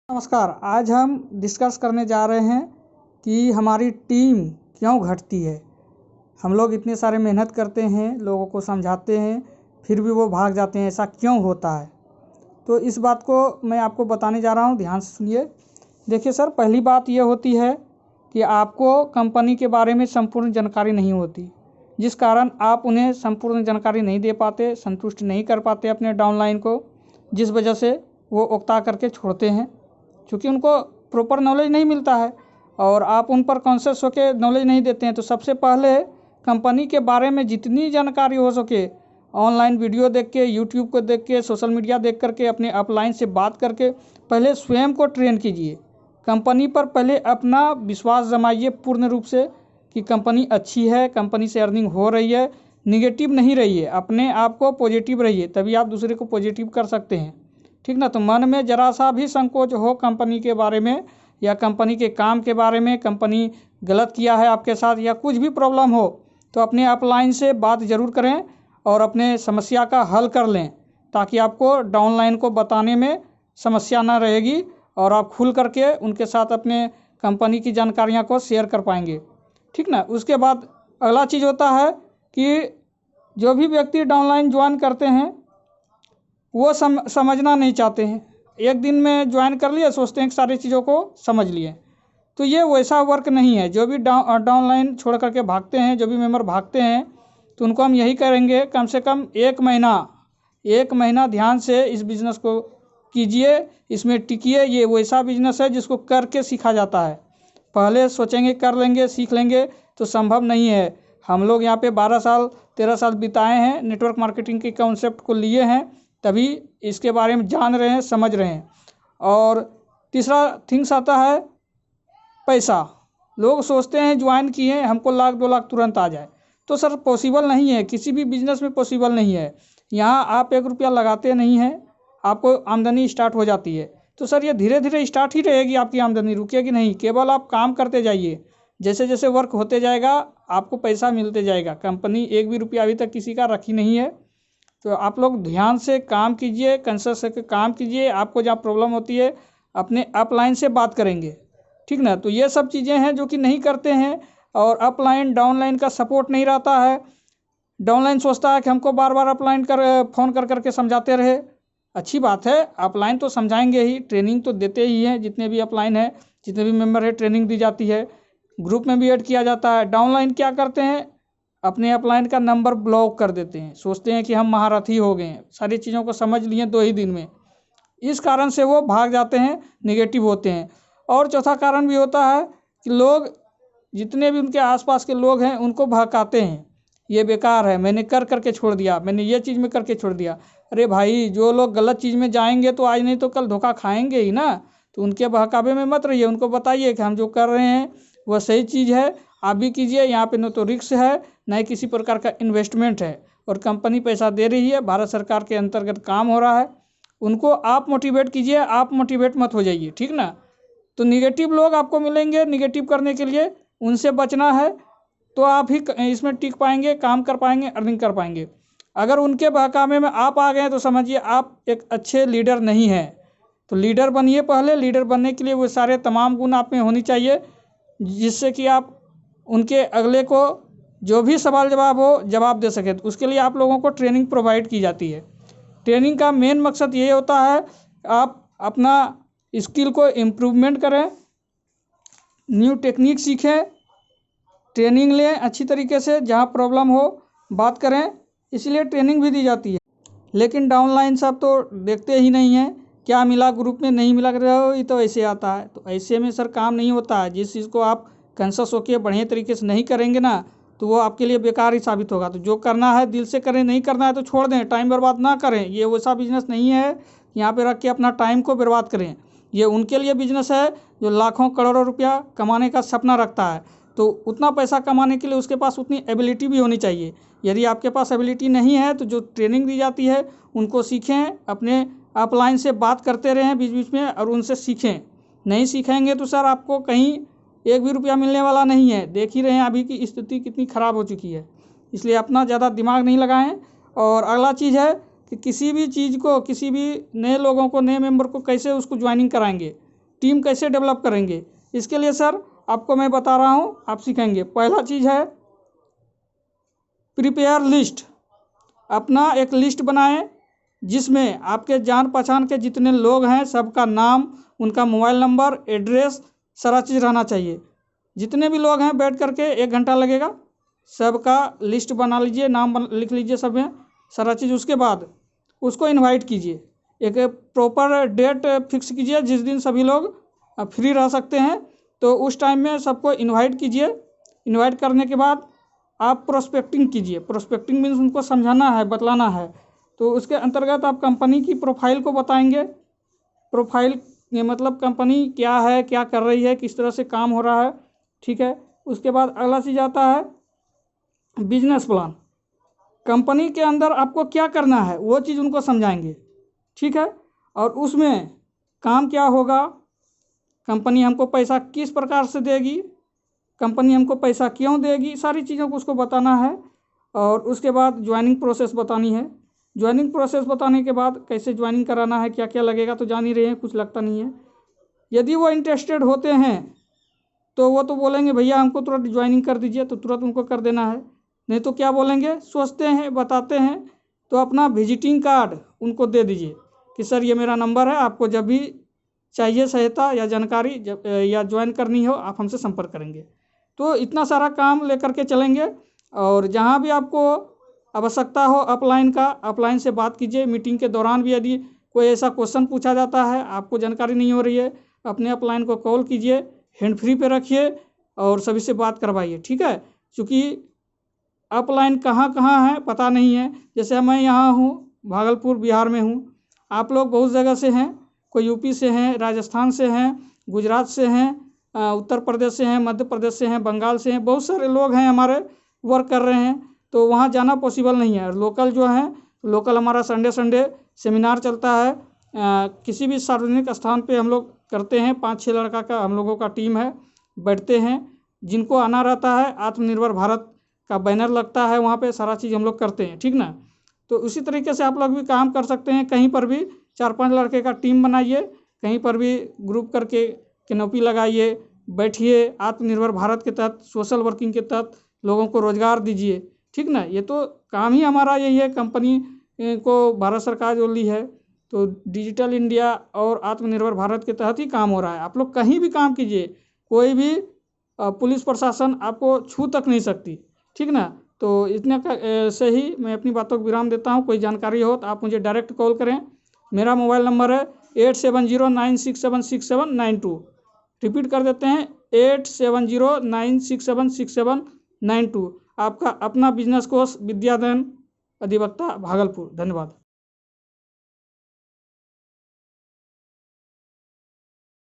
नमस्कार। आज हम डिस्कस करने जा रहे हैं कि हमारी टीम क्यों घटती है। हम लोग इतने सारे मेहनत करते हैं, लोगों को समझाते हैं, फिर भी वो भाग जाते हैं। ऐसा क्यों होता है? तो इस बात को मैं आपको बताने जा रहा हूँ, ध्यान से सुनिए। देखिए सर, पहली बात ये होती है कि आपको कंपनी के बारे में संपूर्ण जानकारी नहीं होती, जिस कारण आप उन्हें संपूर्ण जानकारी नहीं दे पाते, संतुष्ट नहीं कर पाते अपने डाउनलाइन को, जिस वजह से वो उकता करके छोड़ते हैं, क्योंकि उनको प्रॉपर नॉलेज नहीं मिलता है और आप उन पर कॉन्शियस होकर नॉलेज नहीं देते हैं। तो सबसे पहले कंपनी के बारे में जितनी जानकारी हो सके, ऑनलाइन वीडियो देख के, यूट्यूब को देख के, सोशल मीडिया देख करके, अपने अपलाइन से बात करके पहले स्वयं को ट्रेन कीजिए। कंपनी पर पहले अपना विश्वास जमाइए पूर्ण रूप से कि कंपनी अच्छी है, कंपनी से अर्निंग हो रही है। निगेटिव नहीं रहिए, अपने आप को पॉजिटिव रहिए, तभी आप दूसरे को पॉजिटिव कर सकते हैं। ठीक ना? तो मन में जरा सा भी संकोच हो कंपनी के बारे में या कंपनी के काम के बारे में, कंपनी गलत किया है आपके साथ या कुछ भी प्रॉब्लम हो, तो अपने अपलाइन से बात ज़रूर करें और अपने समस्या का हल कर लें, ताकि आपको डाउनलाइन को बताने में समस्या ना रहेगी और आप खुल करके उनके साथ अपने कंपनी की जानकारियाँ को शेयर कर पाएंगे। ठीक ना? उसके बाद अगला चीज़ होता है कि जो भी व्यक्ति डाउनलाइन ज्वाइन करते हैं वो समझना नहीं चाहते हैं। एक दिन में ज्वाइन कर लिए, सोचते हैं कि सारी चीज़ों को समझ लिए। तो ये वैसा वर्क नहीं है। जो भी डाउनलाइन छोड़ करके भागते हैं, जो भी मेंबर भागते हैं, तो उनको हम यही करेंगे, कम से कम एक महीना ध्यान से इस बिज़नेस को कीजिए, इसमें टिकिए। ये वैसा बिजनेस है जिसको करके सीखा जाता है। पहले सोचेंगे कर लेंगे, सीख लेंगे, तो संभव नहीं है। हम लोग यहाँ पे 12 साल 13 साल बिताए हैं, नेटवर्क मार्केटिंग के कॉन्सेप्ट को लिए हैं, तभी इसके बारे में जान रहे हैं, समझ रहे हैं। और तीसरा थिंग्स आता है पैसा। लोग सोचते हैं ज्वाइन किए हमको 1 लाख 2 लाख तुरंत आ जाए, तो सर पॉसिबल नहीं है, किसी भी बिजनेस में पॉसिबल नहीं है। यहाँ आप 1 रुपया लगाते नहीं हैं, आपको आमदनी स्टार्ट हो जाती है। तो सर ये धीरे धीरे स्टार्ट ही रहेगी, आपकी आमदनी रुकेगी नहीं। केवल आप काम करते जाइए, जैसे जैसे वर्क होते जाएगा आपको पैसा मिलते जाएगा। कंपनी 1 भी रुपया अभी तक किसी का रखी नहीं है। तो आप लोग ध्यान से काम कीजिए, कंसियस होकर काम कीजिए। आपको जहाँ प्रॉब्लम होती है अपने अपलाइन से बात करेंगे। ठीक ना? तो ये सब चीज़ें हैं जो कि नहीं करते हैं और अपलाइन डाउनलाइन का सपोर्ट नहीं रहता है। डाउनलाइन सोचता है कि हमको बार बार अपलाइन फ़ोन कर करके समझाते रहे। अच्छी बात है, अपलाइन तो समझाएंगे ही, ट्रेनिंग तो देते ही हैं। जितने भी अपलाइन है, जितने भी मेंबर है, ट्रेनिंग दी जाती है, ग्रुप में भी ऐड किया जाता है। डाउनलाइन क्या करते हैं, अपने अपलाइन का नंबर ब्लॉक कर देते हैं। सोचते हैं कि हम महारथी हो गए हैं, सारी चीज़ों को समझ लिए 2 ही दिन में। इस कारण से वो भाग जाते हैं, निगेटिव होते हैं। और चौथा कारण भी होता है कि लोग, जितने भी उनके आसपास के लोग हैं, उनको भड़काते हैं, ये बेकार है, मैंने कर करके छोड़ दिया, मैंने ये चीज़ में करके छोड़ दिया। अरे भाई, जो लोग गलत चीज़ में जाएंगे तो आज नहीं तो कल धोखा खाएंगे ही ना। तो उनके बहकावे में मत रहिए, उनको बताइए कि हम जो कर रहे हैं वह सही चीज़ है, आप भी कीजिए। यहाँ पे न तो रिस्क है, न ही किसी प्रकार का इन्वेस्टमेंट है, और कंपनी पैसा दे रही है, भारत सरकार के अंतर्गत काम हो रहा है। उनको आप मोटिवेट कीजिए, आप मोटिवेट मत हो जाइए। ठीक ना? तो निगेटिव लोग आपको मिलेंगे, निगेटिव करने के लिए उनसे बचना है, तो आप ही इसमें टिक पाएंगे, काम कर पाएंगे, अर्निंग कर पाएंगे। अगर उनके बहकावे में आप आ गए तो समझिए आप एक अच्छे लीडर नहीं हैं। तो लीडर बनिए पहले। लीडर बनने के लिए वो सारे तमाम गुण आप में होनी चाहिए, जिससे कि आप उनके अगले को जो भी सवाल जवाब हो, जवाब दे सके। तो उसके लिए आप लोगों को ट्रेनिंग प्रोवाइड की जाती है। ट्रेनिंग का मेन मकसद ये होता है आप अपना स्किल को इम्प्रूवमेंट करें, न्यू टेक्निक सीखें, ट्रेनिंग लें अच्छी तरीके से, जहाँ प्रॉब्लम हो बात करें, इसलिए ट्रेनिंग भी दी जाती है। लेकिन डाउनलाइन सब तो देखते ही नहीं हैं, क्या मिला ग्रुप में, नहीं मिला ये तो ऐसे आता है। तो ऐसे में सर काम नहीं होता है। जिस चीज़ को आप कंसियस होकर बढ़िया तरीके से नहीं करेंगे ना, तो वो आपके लिए बेकार ही साबित होगा। तो जो करना है दिल से करें, नहीं करना है तो छोड़ दें, टाइम बर्बाद ना करें। ये वैसा बिजनेस नहीं है यहाँ पे रख के अपना टाइम को बर्बाद करें। ये उनके लिए बिजनेस है जो लाखों करोड़ों रुपया कमाने का सपना रखता है। तो उतना पैसा कमाने के लिए उसके पास उतनी एबिलिटी भी होनी चाहिए। यदि आपके पास एबिलिटी नहीं है तो जो ट्रेनिंग दी जाती है उनको सीखें, अपने अपलाइन से बात करते रहें बीच बीच में और उनसे सीखें। नहीं सीखेंगे तो सर आपको कहीं 1 भी रुपया मिलने वाला नहीं है। देख ही रहे हैं अभी की स्थिति कितनी ख़राब हो चुकी है। इसलिए अपना ज़्यादा दिमाग नहीं लगाएं। और अगला चीज़ है कि किसी भी चीज़ को, किसी भी नए लोगों को, नए मेंबर को कैसे उसको ज्वाइनिंग कराएंगे, टीम कैसे डेवलप करेंगे, इसके लिए सर आपको मैं बता रहा हूँ, आप सीखेंगे। पहला चीज़ है प्रिपेयर लिस्ट। अपना एक लिस्ट बनाएं जिसमें आपके जान पहचान के जितने लोग हैं सबका नाम, उनका मोबाइल नंबर, एड्रेस, सारा चीज़ रहना चाहिए। जितने भी लोग हैं बैठ करके 1 घंटा लगेगा, सबका लिस्ट बना लीजिए, नाम लिख लीजिए सब में सारा चीज़। उसके बाद उसको इनवाइट कीजिए, एक प्रॉपर डेट फिक्स कीजिए जिस दिन सभी लोग फ्री रह सकते हैं, तो उस टाइम में सबको इनवाइट कीजिए। इनवाइट करने के बाद आप प्रोस्पेक्टिंग कीजिए। प्रोस्पेक्टिंग मीन्स उनको समझाना है, बतलाना है। तो उसके अंतर्गत आप कंपनी की प्रोफाइल को बताएंगे। प्रोफाइल ये मतलब कंपनी क्या है, क्या कर रही है, किस तरह से काम हो रहा है, ठीक है। उसके बाद अगला चीज़ आता है बिजनेस प्लान। कंपनी के अंदर आपको क्या करना है वो चीज़ उनको समझाएंगे, ठीक है। और उसमें काम क्या होगा, कंपनी हमको पैसा किस प्रकार से देगी, कंपनी हमको पैसा क्यों देगी, सारी चीज़ों को उसको बताना है। और उसके बाद ज्वाइनिंग प्रोसेस बतानी है। ज्वाइनिंग प्रोसेस बताने के बाद कैसे ज्वाइनिंग कराना है, क्या क्या लगेगा तो जान ही रहे हैं, कुछ लगता नहीं है। यदि वो इंटरेस्टेड होते हैं तो वो तो बोलेंगे भैया हमको तुरंत ज्वाइनिंग कर दीजिए, तो तुरंत उनको कर देना है। नहीं तो क्या बोलेंगे, सोचते हैं, बताते हैं, तो अपना विजिटिंग कार्ड उनको दे दीजिए कि सर ये मेरा नंबर है, आपको जब भी चाहिए सहायता या जानकारी या ज्वाइन करनी हो आप हमसे संपर्क करेंगे। तो इतना सारा काम लेकर के चलेंगे। और जहाँ भी आपको आवश्यकता हो अपलाइन का, अपलाइन से बात कीजिए। मीटिंग के दौरान भी यदि कोई ऐसा क्वेश्चन पूछा जाता है, आपको जानकारी नहीं हो रही है, अपने अपलाइन को कॉल कीजिए, हैंड फ्री पे रखिए और सभी से बात करवाइए, ठीक है। क्योंकि अपलाइन कहाँ कहाँ है पता नहीं है। जैसे मैं यहाँ हूँ, भागलपुर बिहार में हूँ, आप लोग बहुत जगह से हैं, कोई यूपी से हैं, राजस्थान से हैं, गुजरात से हैं, उत्तर प्रदेश से हैं, मध्य प्रदेश से हैं, बंगाल से हैं, बहुत सारे लोग हैं हमारे वर्क कर रहे हैं, तो वहाँ जाना पॉसिबल नहीं है। लोकल जो हैं, लोकल हमारा संडे सेमिनार चलता है, किसी भी सार्वजनिक स्थान पे हम लोग करते हैं। 5-6 लड़का का हम लोगों का टीम है, बैठते हैं। जिनको आना रहता है, आत्मनिर्भर भारत का बैनर लगता है वहाँ पे, सारा चीज़ हम लोग करते हैं, ठीक ना। तो उसी तरीके से आप लोग भी काम कर सकते हैं। कहीं पर भी 4-5 लड़के का टीम बनाइए, कहीं पर भी ग्रुप करके कैनोपी लगाइए, बैठिए, आत्मनिर्भर भारत के तहत, सोशल वर्किंग के तहत लोगों को रोजगार दीजिए, ठीक ना। ये तो काम ही हमारा यही है, कंपनी को भारत सरकार जो ली है, तो डिजिटल इंडिया और आत्मनिर्भर भारत के तहत ही काम हो रहा है। आप लोग कहीं भी काम कीजिए, कोई भी पुलिस प्रशासन आपको छू तक नहीं सकती, ठीक ना। तो इतने से ही मैं अपनी बातों को विराम देता हूँ। कोई जानकारी हो तो आप मुझे डायरेक्ट कॉल करें। मेरा मोबाइल नंबर है 8709676792। रिपीट कर देते हैं, 8709676792। आपका अपना बिजनेस कोर्स विद्याधन अधिवक्ता भागलपुर। धन्यवाद।